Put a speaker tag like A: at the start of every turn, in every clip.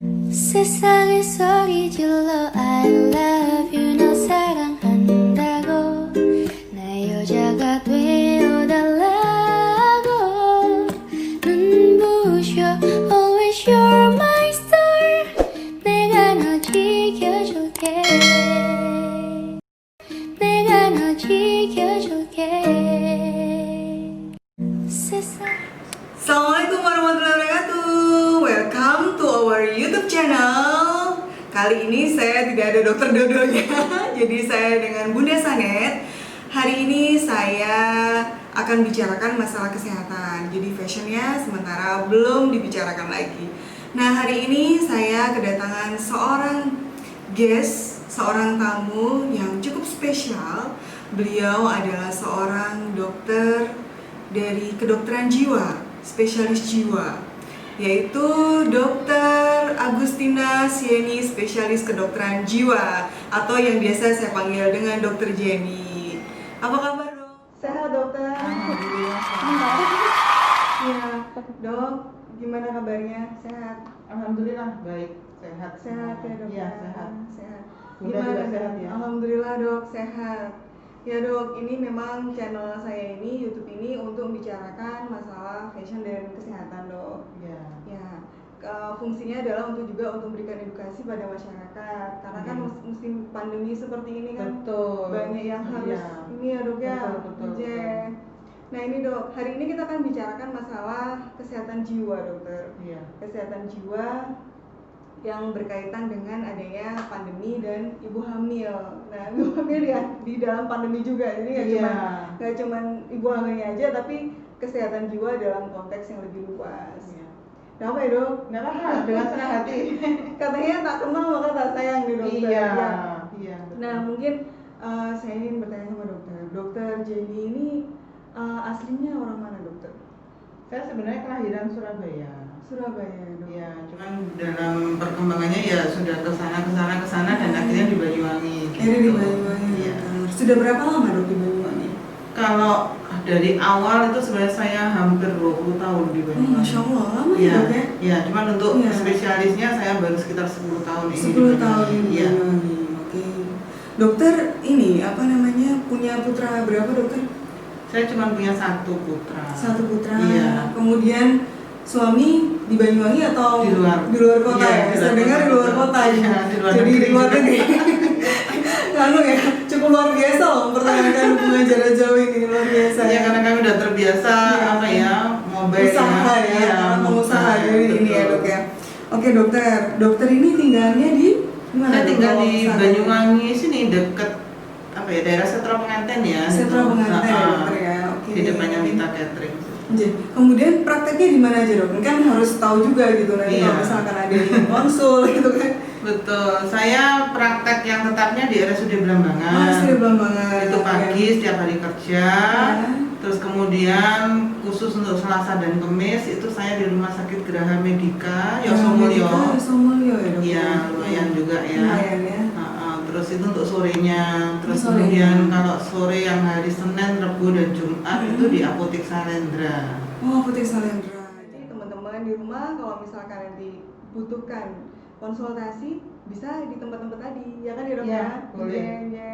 A: 세상에 소리 질러 I love you 너 사랑한다고 내 여자가 되어달라고 눈부셔 Always you're my star 내가 너 지켜줄게 내가 너 지켜줄게 세상
B: Assalamualaikum warahmatullahi wabarakatuh. Welcome to our YouTube channel. Kali ini saya tidak ada dokter Dodonya. Jadi saya dengan Bunda Sanet. Hari ini saya akan bicarakan masalah kesehatan. Jadi fashionnya sementara belum dibicarakan lagi. Nah, hari ini saya kedatangan seorang guest, seorang tamu yang cukup spesial. Beliau adalah seorang dokter dari kedokteran jiwa, spesialis jiwa, yaitu Dr. Agustina Sieni, spesialis kedokteran jiwa, atau yang biasa saya panggil dengan Dr. Jenny. Apa kabar, Dok? Sehat, Dokter?
C: Alhamdulillah.
B: Ya, Dok, gimana kabarnya? Sehat?
C: Alhamdulillah baik, sehat.
B: Sehat ya, Dok?
C: Iya, sehat.
B: Sehat.
C: Bunda juga sehat ya?
B: Alhamdulillah, Dok, sehat. Ya, Dok, ini memang channel saya ini, YouTube ini untuk membicarakan masalah fashion dan kesehatan, Dok.
C: Iya.
B: Ya, fungsinya adalah juga untuk memberikan edukasi pada masyarakat. Karena kan musim pandemi seperti ini kan
C: Betul.
B: banyak yang harus
C: Iya.
B: ini ya, Dok ya.
C: Betul.
B: Nah, ini, Dok, hari ini kita akan bicarakan masalah kesehatan jiwa, Dokter.
C: Iya.
B: Kesehatan jiwa yang berkaitan dengan adanya pandemi dan ibu hamil. Nah, ibu hamil di dalam pandemi juga. Jadi nggak cuma ibu hamilnya aja, tapi kesehatan jiwa dalam konteks yang lebih luas.
C: Iya.
B: Nah, apa ya, Dok?
C: Nggak apa-apa, dengan senang hati.
B: Katanya tak kenal maka tak sayang nih, Dokter.
C: Iya.
B: Ya.
C: Iya. Betul.
B: Nah, mungkin saya ingin bertanya sama Dokter. Dokter Jenny ini aslinya orang mana, Dokter?
C: Saya sebenarnya kelahiran Surabaya.
B: Surabaya, Dok.
C: Iya, cuman dalam perkembangannya ya sudah kesana dan akhirnya di Banyuwangi.
B: Akhirnya di Banyuwangi.
C: Iya.
B: Sudah berapa lama, Dok, di Banyuwangi?
C: Kalau dari awal itu sebenarnya saya hampir 20 tahun di Banyuwangi.
B: Masya Allah, lama
C: Iya,
B: ya, Dok ya?
C: iya, cuman untuk
B: Iya.
C: spesialisnya saya baru sekitar 10 tahun ini.
B: 10 tahun di
C: Iya.
B: Banyuwangi. Oke. Dokter ini apa namanya, punya putra berapa, Dokter?
C: Saya cuma punya satu putra.
B: Satu putra.
C: Iya.
B: Kemudian suami di Banyuwangi atau
C: Di luar.
B: kota
C: Iya,
B: ya?
C: di
B: Saya
C: luar
B: dengar di
C: kota.
B: luar kota ya.
C: Iya, di luar
B: Jadi
C: negeri
B: di luar
C: juga.
B: negeri. Lalu ya, cukup luar biasa loh mempertahankan hubungan jarak jauh ini, luar biasa.
C: Iya, karena kami udah terbiasa
B: Iya.
C: apa ya, mobile
B: Usaha ya,
C: Iya,
B: pengusaha dari ini ya,
C: betul.
B: Dok ya. Oke, Dokter. Dokter ini tinggalnya di mana?
C: Saya
B: Dok?
C: tinggal
B: Kalau
C: di
B: misalnya-
C: Banyuwangi sini deket apa ya, daerah Setra Penganten ya.
B: Setra
C: gitu.
B: Penganten ya,
C: Nah,
B: Dokter ya. Oke.
C: Di depannya Mita Catering.
B: Kemudian prakteknya di mana aja, Dok? Kan harus tahu juga gitu nanti
C: Iya.
B: kalau misalkan ada yang konsul gitu kan.
C: Betul, saya praktek yang tetapnya di RSUD Blambangan.
B: Sudah Blambangan.
C: Itu pagi setiap hari kerja.
B: Ya.
C: Terus kemudian khusus untuk Selasa dan Kamis itu saya di Rumah Sakit Geraha Medika Yosomulyo.
B: Yosomulyo ya, Dok.
C: Iya, lumayan juga ya.
B: Lumayan ya.
C: Terus itu untuk sorenya. Terus
B: Sorenya.
C: kemudian kalau sore yang hari Senin, Rabu dan Jumat itu di Apotek Salendra.
B: Oh, Apotek Salendra. Jadi teman-teman di rumah kalau misalkan nanti butuhkan konsultasi bisa di tempat-tempat tadi, ya kan ya, Dok?
C: Iya,
B: ya?
C: boleh.
B: Iya.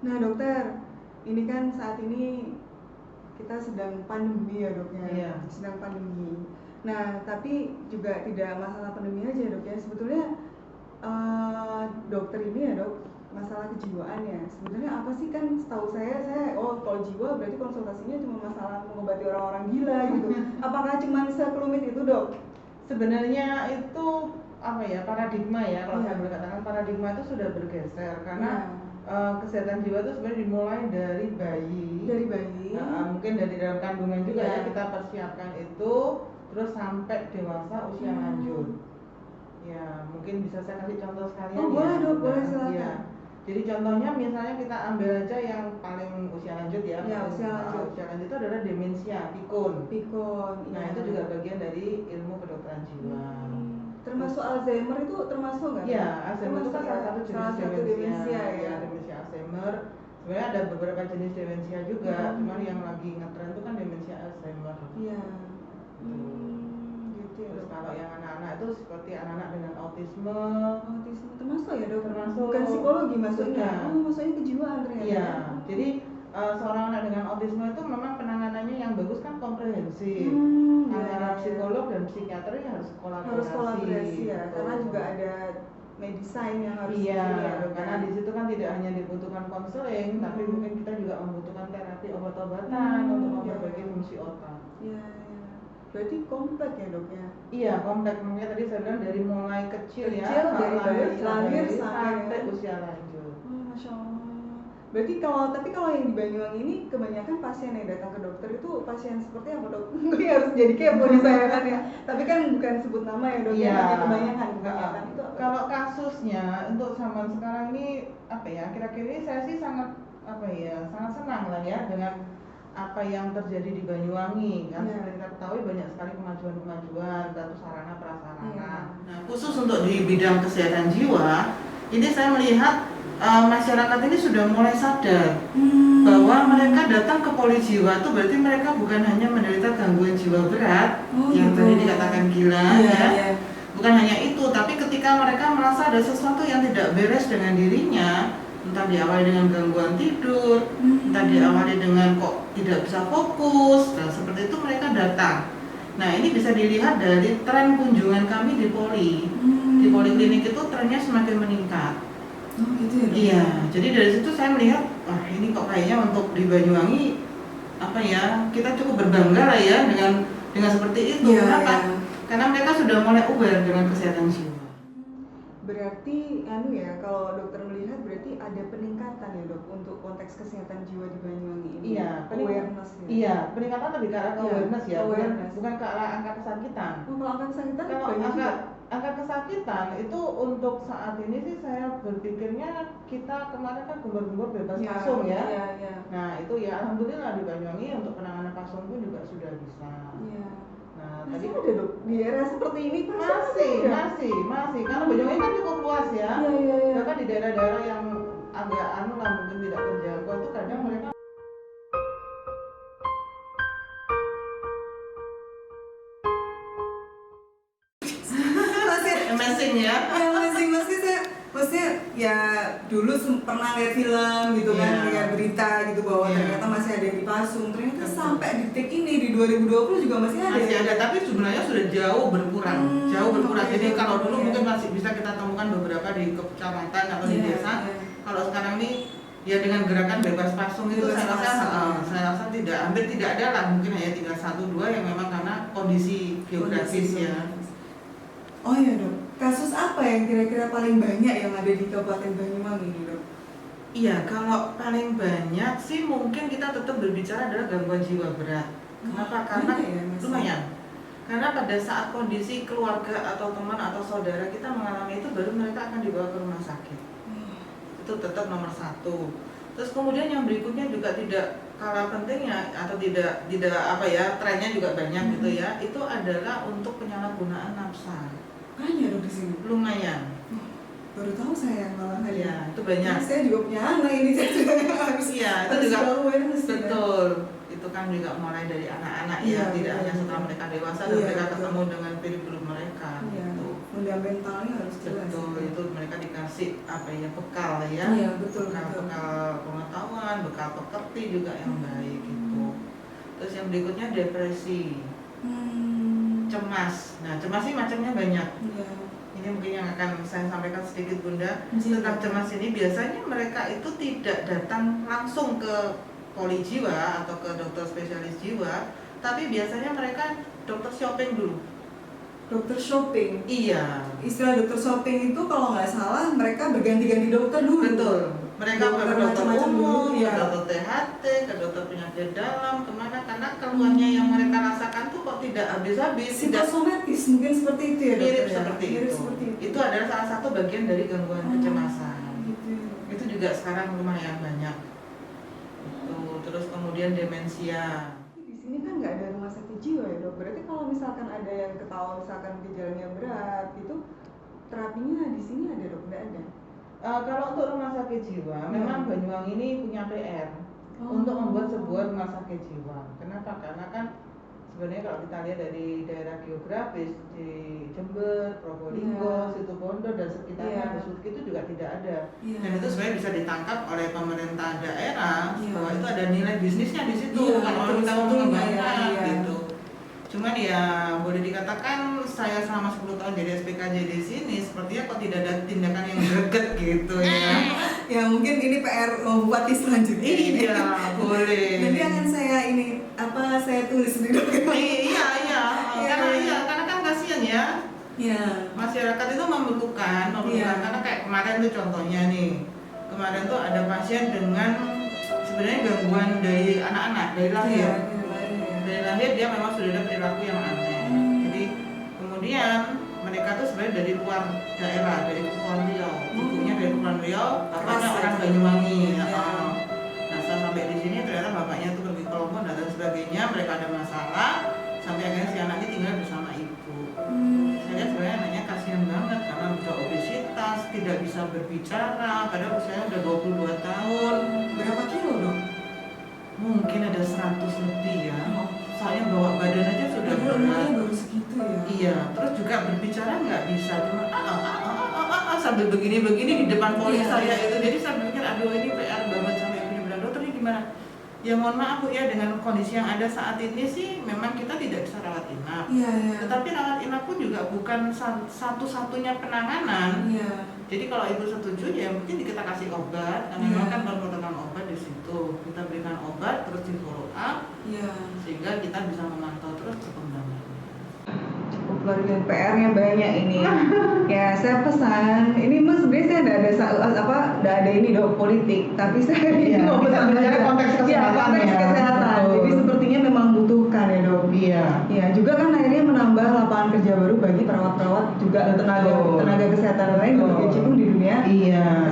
B: Nah, Dokter, ini kan saat ini kita sedang pandemi ya, Dok ya.
C: Iya.
B: Sedang pandemi. Nah, tapi juga tidak masalah pandemi aja, Dok ya. Sebetulnya dokter ini ya, Dok, masalah kejiwaan ya. Sebenarnya apa sih, kan setahu saya kalau jiwa berarti konsultasinya cuma masalah mengobati orang-orang gila gitu. Apakah cuma sekelumit itu, Dok?
C: Sebenarnya itu apa ya, paradigma ya, kalau
B: Iya.
C: saya boleh katakan paradigma itu sudah bergeser karena
B: Iya.
C: kesehatan jiwa itu sebenarnya dimulai dari bayi.
B: Dari bayi.
C: Mungkin dari dalam kandungan juga
B: Iya.
C: ya kita persiapkan itu, terus sampai dewasa usia lanjut. Ya, mungkin bisa saya kasih contoh sekalian
B: Oh,
C: ya.
B: boleh, Dok, boleh,
C: Nah,
B: silakan.
C: iya. Jadi contohnya misalnya kita ambil aja yang paling usia lanjut ya.
B: Iya, usia lanjut.
C: Usia lanjut itu adalah demensia, pikun.
B: Pikun.
C: Nah,
B: iya.
C: itu juga bagian dari ilmu kedokteran jiwa.
B: Termasuk Alzheimer itu termasuk nggak?
C: Iya, Alzheimer itu kan
B: Termasuk
C: salah satu
B: ya?
C: jenis
B: Salah satu demensia ya.
C: demensia Alzheimer. Sebenarnya ada beberapa jenis demensia juga,
B: Hmm.
C: cuman yang lagi ngetren itu kan demensia Alzheimer.
B: Iya. Gitu.
A: gitu ya
C: Terus
A: dok.
C: kalau yang anak-anak itu seperti anak-anak dengan autisme.
A: Autisme termasuk ya dok?
C: Termasuk.
A: Bukan psikologi maksudnya?
C: Bukan.
A: Oh maksudnya kejiwaan ternyata.
C: Iya, jadi seorang anak dengan autisme itu memang penanganannya yang bagus kan komprehensif. Antara
A: Iya.
C: psikolog dan psikiater ya harus kolaborasi.
A: Harus kolaborasi ya,
C: Betul.
A: karena juga ada medicine yang harus
C: Iya,
A: ini ya, dok,
C: karena
A: ya.
C: di situ kan tidak hanya dibutuhkan konseling, tapi mungkin kita juga membutuhkan terapi obat-obatan untuk memperbaiki
A: Iya.
C: fungsi otak.
A: Iya, iya. Berarti kompleks ya dok ya?
C: Iya, kompleks. Makanya tadi saya bilang dari mulai kecil ya,
A: Dari lahir
C: sampai
A: sampai
C: usia lanjut.
A: Oh, Masya Allah. Berarti tapi kalau yang di Banyuwangi ini kebanyakan pasien yang datang ke dokter itu pasien seperti apa dok? Ini harus jadi kepo nih saya kan ya. Tapi kan bukan sebut nama ya dok,
C: Iya.
A: ya kebanyakan itu apa?
C: Kalau kasusnya untuk zaman sekarang ini apa ya? Kira-kira ini saya sih sangat sangat senang lah ya dengan apa yang terjadi di Banyuwangi kan.
A: Iya.
C: Seperti kita ketahui banyak sekali kemajuan-kemajuan batu sarana prasarana.
A: Iya.
C: Nah, khusus untuk di bidang kesehatan jiwa, ini saya melihat masyarakat ini sudah mulai sadar bahwa mereka datang ke poli jiwa itu berarti mereka bukan hanya menderita gangguan jiwa berat yang
A: gitu.
C: tadi dikatakan gila
A: Iya,
C: ya.
A: iya.
C: Bukan hanya itu, tapi ketika mereka merasa ada sesuatu yang tidak beres dengan dirinya, entah diawali dengan gangguan tidur, entah diawali dengan kok tidak bisa fokus, nah seperti itu mereka datang. Nah ini bisa dilihat dari tren kunjungan kami di poli. Di poliklinik itu trennya semakin meningkat.
A: Oh gitu ya dok?
C: Iya, jadi dari situ saya melihat, wah ini kok kayaknya untuk di Banyuwangi apa ya, kita cukup berbangga lah ya dengan seperti itu.
A: Iya,
C: Kenapa?
A: iya.
C: Karena mereka sudah mulai aware dengan kesehatan jiwa.
A: Berarti kalau dokter melihat berarti ada peningkatan ya dok untuk konteks kesehatan jiwa di Banyuwangi ini.
C: Iya,
A: Awareness ya.
C: Iya, peningkatan lebih ke arah
A: Iya,
C: awareness ya,
A: awareness.
C: bukan ke arah angka kesakitan.
A: Oh, kalau angka kesakitan
C: Kalau
A: banyak juga.
C: angka kesakitan itu untuk saat ini sih saya berpikirnya kita kemarin kan gembar-gembar bebas
A: Iya,
C: pasung ya.
A: Iya, iya.
C: Nah itu ya alhamdulillah di Banyuwangi untuk penanganan pasung pun juga sudah bisa.
A: Iya.
C: Nah
A: Masih
C: tadi
A: ada dok di era seperti ini
C: masih karena Banyuwangi kan cukup luas ya.
A: Iya, iya, iya.
C: Bahkan di daerah-daerah yang agak lah mungkin tidak terjangkau itu kadang mereka amazing ya.
B: Ya maksudnya ya dulu pernah lihat film gitu kan,
C: Iya.
B: lihat berita gitu bahwa
C: Iya.
B: ternyata masih ada yang dipasung. Ternyata
C: Betul.
B: sampai detik ini di 2020 juga masih ada.
C: Masih ada, tapi jumlahnya sudah jauh berkurang. Jadi
B: oke,
C: kalau dulu
B: oke.
C: mungkin masih bisa kita temukan beberapa di kecamatan atau di
B: Iya,
C: desa.
B: iya.
C: Kalau sekarang ini ya dengan gerakan bebas pasung itu
B: Bebas
C: saya rasa hampir tidak ada lah, mungkin hanya tinggal 1-2 yang memang karena kondisi geografis ya.
B: Oh iya dok, kasus apa yang kira-kira paling banyak yang ada di Kabupaten Banyuwangi ini dok?
C: Iya, kalau paling banyak sih mungkin kita tetap berbicara adalah gangguan jiwa berat. Kenapa? Karena
B: banyak ya, Mas?
C: lumayan. Karena pada saat kondisi keluarga atau teman atau saudara kita mengalami itu, baru mereka akan dibawa ke rumah sakit. Itu tetap nomor 1. Terus kemudian yang berikutnya juga tidak kalah pentingnya atau tidak trennya juga banyak gitu ya. Itu adalah untuk penyalahgunaan nafsa.
B: Banyak dok di sini.
C: Lumayan.
B: Baru tahu saya malah.
C: Iya, itu banyak.
B: Saya juga punya anak ini, saya juga harus
C: Iya, itu
B: harus
C: juga
B: awareness ya.
C: betul. Itu kan juga mulai dari anak-anak
B: Iya,
C: ya, tidak
B: betul.
C: hanya setelah mereka dewasa dan
B: Iya,
C: mereka
B: betul.
C: ketemu dengan peer-group mereka.
B: Iya,
C: Gitu.
B: fundamentalnya harus jelas.
C: Betul, itu mereka dikasih bekal ya.
B: Iya, betul, betul.
C: Bekal pengetahuan, bekal pekerti juga yang baik gitu. Terus yang berikutnya depresi, cemas. Nah, cemas sih macamnya banyak.
B: Iya.
C: Ini mungkin yang akan saya sampaikan sedikit Bunda.
B: Iya.
C: Tentang cemas ini biasanya mereka itu tidak datang langsung ke poli jiwa atau ke dokter spesialis jiwa, tapi biasanya mereka dokter shopping dulu.
B: Dokter shopping.
C: Iya,
B: Istilah dokter shopping itu kalau nggak salah mereka berganti-ganti dokter dulu.
C: betul. Mereka ke dokter
B: macam-macam
C: umum,
B: dulu,
C: ke
B: ya.
C: dokter THT, ke dokter penyakit dalam, kemana? Karena keluhannya yang mereka rasakan tuh kok tidak habis-habis, tidak
B: Psikosomatis mungkin seperti itu ya dokter
C: mirip
B: ya?
C: seperti
B: Mirip
C: itu.
B: seperti itu.
C: Itu adalah salah satu bagian dari gangguan kecemasan.
B: Gitu ya.
C: Itu juga sekarang lumayan banyak. Itu terus kemudian demensia.
A: Di sini kan nggak ada rumah sakit jiwa ya dok. Berarti kalau misalkan ada yang ketahuan misalkan gejalanya berat itu terapinya di sini ada dok? Nggak ada.
C: Kalau untuk rumah sakit jiwa, memang Banyuwangi ini punya PR untuk membuat sebuah rumah sakit jiwa. Kenapa? Karena kan sebenarnya kalau kita lihat dari daerah geografis di Jember, Probolinggo, Situbondo dan sekitarnya, Besuki itu juga tidak ada. Dan itu sebenarnya bisa ditangkap oleh pemerintah daerah bahwa itu ada nilai bisnisnya di situ kalau orang kita mau mengembangkan gitu. Cuman ya boleh dikatakan saya selama 10 tahun jadi SPKJ di sini sepertinya kok tidak ada tindakan yang greget gitu ya.
B: Ya mungkin ini PR bupati selanjutnya.
C: Iya, boleh.
B: Nanti akan saya tulis di dokumen.
C: Karena kan kasihan ya.
B: Iya.
C: Masyarakat itu memerlukan karena kayak kemarin tuh contohnya nih. Kemarin tuh ada pasien dengan sebenarnya gangguan dari anak-anak dari lahir. Dari lahir dia memang sudah ada perilaku yang aneh. Jadi kemudian mereka tuh sebenarnya dari luar daerah, dari Kepulauan Riau. Ibunya dari Kepulauan Riau, bapaknya orang Banyuwangi. Nah, sampai di sini ternyata bapaknya tuh pergi ke Lombok dan sebagainya. Mereka ada masalah sampai akhirnya si anaknya tinggal bersama ibu. Saya lihat sebenarnya anaknya kasihan banget karena udah obesitas, tidak bisa berbicara, padahal usianya udah 22 tahun.
B: Berapa kilo dong?
C: Mungkin ada 100 lebih ya. Soalnya bawa badan aja sudah berat.
B: Baru segitu ya.
C: Iya, terus juga berbicara nggak bisa, cuma sambil begini-begini di depan polis saya itu. Jadi saya pikir aduh ini PR banget sampai ibunya bilang dokter ini gimana? Ya mohon maaf Bu ya, dengan kondisi yang ada saat ini sih memang kita tidak bisa rawat inap. Tetapi rawat inap pun juga bukan satu-satunya penanganan. Jadi kalau ibu setuju ya mungkin kita kasih obat, karena memang kan protokol obat di situ. Kita berikan obat terus di follow up, sehingga kita bisa memantau terus perkembangannya.
A: Cukup luar biasa, PR-nya banyak ini. Ya saya pesan, ini mas sebenarnya saya nggak ada ini dong politik, tapi saya ini mau pesan
C: konteks kesehatan.
A: Kesehatan. Jadi sepertinya memang butuhkan ya dok. Ya juga kan akhirnya menambah lapangan kerja baru bagi perawat-perawat juga tenaga kesehatan lain berkecimpung di dunia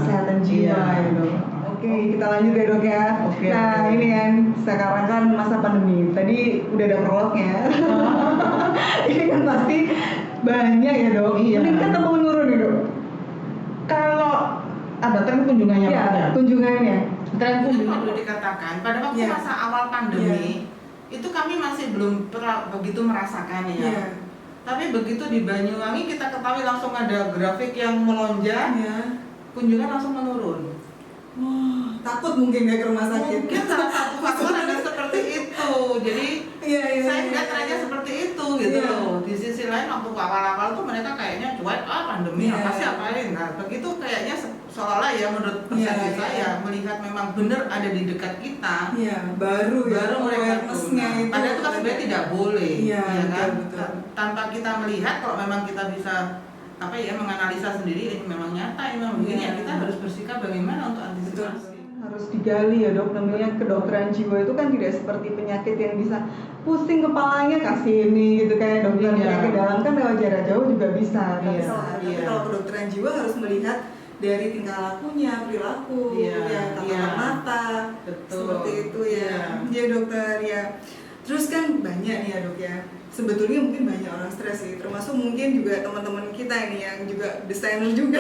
A: kesehatan jiwa ya dok. Oke, kita lanjut ya dok ya. Nah ini kan sekarang kan masa pandemi. Tadi udah ada prolognya. Ini kan pasti banyak ya dok. Meningkat atau menurun ya dok?
C: Kalau ada tren kunjungannya
A: kunjungannya.
C: Tren kunjungan perlu dikatakan pada waktu masa awal pandemi itu kami masih belum begitu merasakan ya. Tapi begitu di Banyuwangi kita ketahui langsung ada grafik yang melonjak, kunjungan langsung menurun.
B: Wah, takut mungkin ya ke rumah sakit.
C: Mungkin salah satu faktor ada seperti itu. Jadi saya lihat trennya seperti itu gitu loh. Di sisi lain waktu awal-awal tuh mereka kayaknya cuek, pandemi apa sih apain. Nah begitu kayaknya seolah-olah ya menurut persepsi saya melihat memang benar ada di dekat kita.
B: Baru
C: mereka
B: awareness-nya itu.
C: Padahal itu kan sebenarnya tidak boleh.
B: Ya kan?
C: Betul. Tanpa kita melihat kalau memang kita bisa menganalisa sendiri ini memang nyata, ini memang begini ya kita harus bersikap bagaimana untuk antisipasi.
A: Harus digali ya dok, namanya kedokteran jiwa itu kan tidak seperti penyakit yang bisa pusing kepalanya kasih ini gitu kayak dokter penyakit dalam kan lewat jarak jauh juga bisa.
B: Tapi kalau kedokteran jiwa harus melihat dari tingkah lakunya, perilaku, tatapan mata, seperti itu ya. Ya dokter ya. Terus kan banyak nih ya dok ya. Sebetulnya mungkin banyak orang stres sih, termasuk mungkin juga teman-teman kita ini yang juga desainer juga,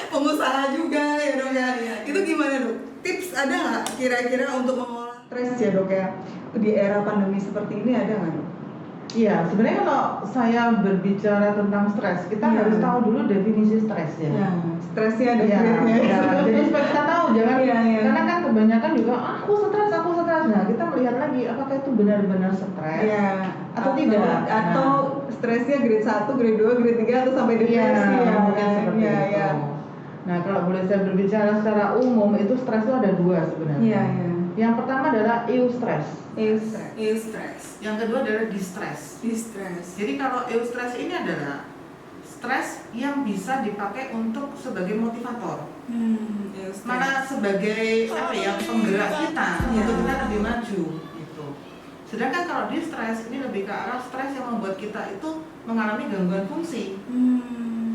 B: pengusaha juga ya dok ya. Itu gimana dok? Tips ada nggak kira-kira untuk mengolah
A: stres ya dok ya? Di era pandemi seperti ini ada nggak dok?
C: Iya, sebenarnya kalau saya berbicara tentang stres, kita harus tahu dulu definisi stres ya.
A: Stresnya ada grade-nya.
C: Jadi supaya kita tahu, jangan karena kan kebanyakan juga aku stres. Nah, kita melihat lagi apakah itu benar-benar stres atau tidak.
A: Atau stresnya grade 1, grade 2, grade 3 atau sampai depresi
C: mungkin seperti itu. Nah, kalau boleh saya berbicara secara umum, itu stres itu ada dua sebenarnya. Yang pertama adalah eustress. Yang kedua adalah distress. Jadi kalau eustress ini adalah stres yang bisa dipakai untuk sebagai motivator. Mana sebagai penggerak kita untuk kita lebih maju gitu. Sedangkan kalau distress ini lebih ke arah stres yang membuat kita itu mengalami gangguan fungsi.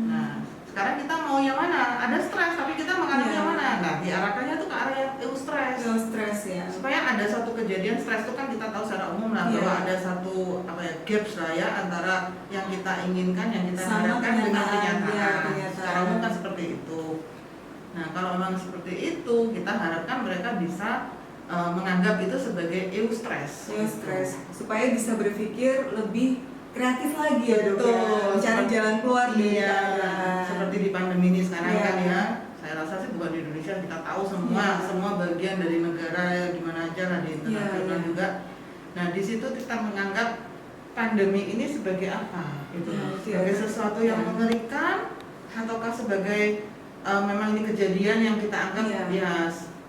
C: Nah, sekarang kita mau yang mana? Ada stres tapi kita mengalami yang mana? Nah, diarahkannya tuh ke arah yang eustress ya. Supaya ada satu kejadian stres itu kan kita tahu secara umum lah bahwa ada satu gaps lah ya antara yang kita inginkan, yang kita harapkan dengan kenyataan. Secara umum kan seperti itu. Nah, kalau memang seperti itu, kita harapkan mereka bisa menganggap itu sebagai eustress.
B: Stres supaya bisa berpikir lebih kreatif lagi ya dok ya,
C: Betul.
B: mencari jalan keluar dari
C: Iya,
B: keadaan.
C: seperti di pandemi ini sekarang
B: Iya.
C: kan ya. Saya rasa sih bukan di Indonesia, kita tahu semua
B: Iya.
C: semua bagian dari negara di mana aja lah, di internasional
B: Iya.
C: juga. Nah di situ kita menganggap pandemi ini sebagai apa? Gitu.
B: Iya,
C: Sebagai
B: iya.
C: sesuatu yang
B: Iya.
C: mengerikan ataukah sebagai memang ini kejadian yang kita anggap
B: Iya.
C: ya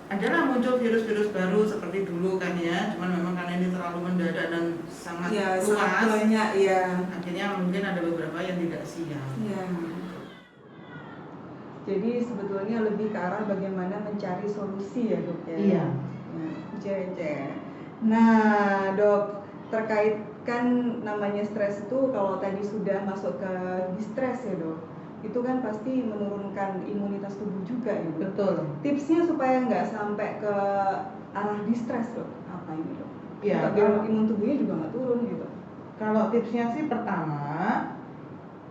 C: adalah muncul virus-virus baru seperti dulu kan ya, cuman memang karena ini terlalu mendadak dan sangat
B: Iya,
C: luas,
B: sangat banyak ya.
C: akhirnya mungkin ada beberapa yang tidak siap.
B: Iya.
A: Jadi sebetulnya lebih ke arah bagaimana mencari solusi ya dok ya.
C: Iya.
A: Nah dok, terkait kan namanya stres itu kalau tadi sudah masuk ke distress ya dok, itu kan pasti menurunkan imunitas tubuh juga ya dok.
C: Betul.
A: Tipsnya supaya nggak sampai ke arah distress dok, apa ini dok?
C: Iya,
A: Untuk biar imun tubuhnya juga nggak turun gitu.
C: Kalau tipsnya sih pertama,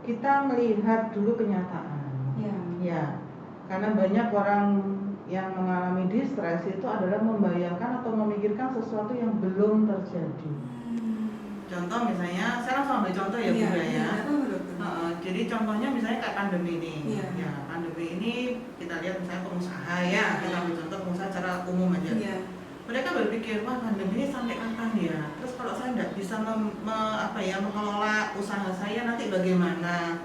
C: kita melihat dulu kenyataan.
A: Iya.
C: Ya, karena banyak orang yang mengalami distress itu adalah membayangkan atau memikirkan sesuatu yang belum terjadi. Contoh misalnya, saya langsung ambil contoh ya
B: Iya,
C: Bunda
B: iya.
C: ya.
B: Apa, dokter?
C: Jadi contohnya misalnya kayak pandemi ini.
B: Iya.
C: Ya, pandemi ini kita lihat misalnya pengusaha ya, kita ambil contoh pengusaha secara umum aja.
B: Iya.
C: Mereka berpikir, wah pandemi ini sampai kapan ya? Terus kalau saya tidak bisa mengelola usaha saya nanti bagaimana?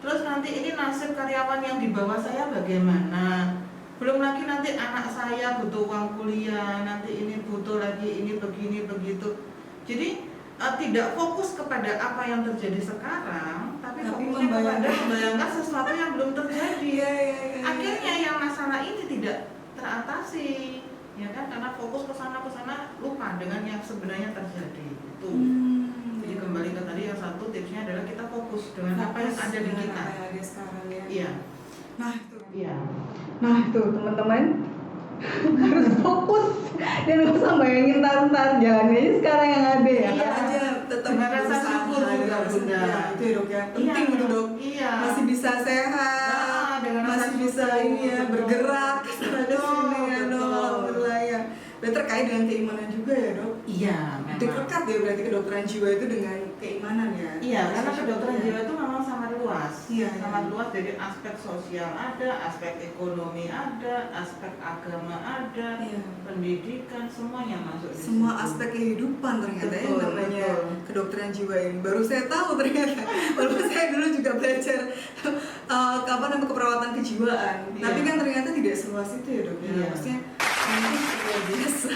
C: Terus nanti ini nasib karyawan yang di bawah saya bagaimana? Belum lagi nanti anak saya butuh uang kuliah, nanti ini butuh lagi ini begini begitu. Jadi tidak fokus kepada apa yang terjadi sekarang, tapi fokusnya kepada membayangkan sesuatu yang belum terjadi.
B: Iya, iya, iya.
C: Akhirnya yang masalah ini tidak teratasi, ya kan? Karena fokus ke sana lupa dengan yang sebenarnya terjadi. Itu. Jadi kembali ke tadi yang satu tipsnya adalah kita fokus dengan apa yang ada di kita.
B: Apa yang ada sekarang ya.
C: Iya.
B: Nah itu.
C: Iya.
A: Nah tuh teman-teman harus fokus dan nggak usah bayangin ntar jalannya aja sekarang yang ada ya.
B: Iya aja tetap
C: Dengan rasa
B: berusaha
C: syukur juga, Bunda.
B: Ya, itu ya dok ya. Penting
C: Iya,
B: itu dok.
C: Iya.
B: Masih bisa sehat,
C: Nah, dengan rasa
B: masih bisa
C: syukur,
B: ini ya
C: betul.
B: bergerak sana ke sini ya dok.
C: Betul.
B: Alhamdulillah ya. Dan terkait dengan keimanan juga ya dok.
C: Iya, memang.
B: Dekat ya berarti kedokteran jiwa itu dengan keimanan ya.
C: Iya, karena
B: Masih
C: kedokteran
B: ya.
C: jiwa itu memang sangat luas.
B: Iya,
C: sangat
B: iya.
C: luas dari aspek sosial ada, aspek ekonomi ada, aspek agama ada,
B: Iya.
C: pendidikan semuanya masuk di
B: Semua
C: situ.
B: aspek kehidupan ternyata
C: Betul,
B: yang namanya
C: betul.
B: kedokteran jiwa ini. Baru saya tahu ternyata. Walaupun saya dulu juga belajar keperawatan kejiwaan.
C: Iya.
B: Tapi kan ternyata tidak seluas itu ya dok. Ya.
C: Iya.
B: Maksudnya ini luar biasa.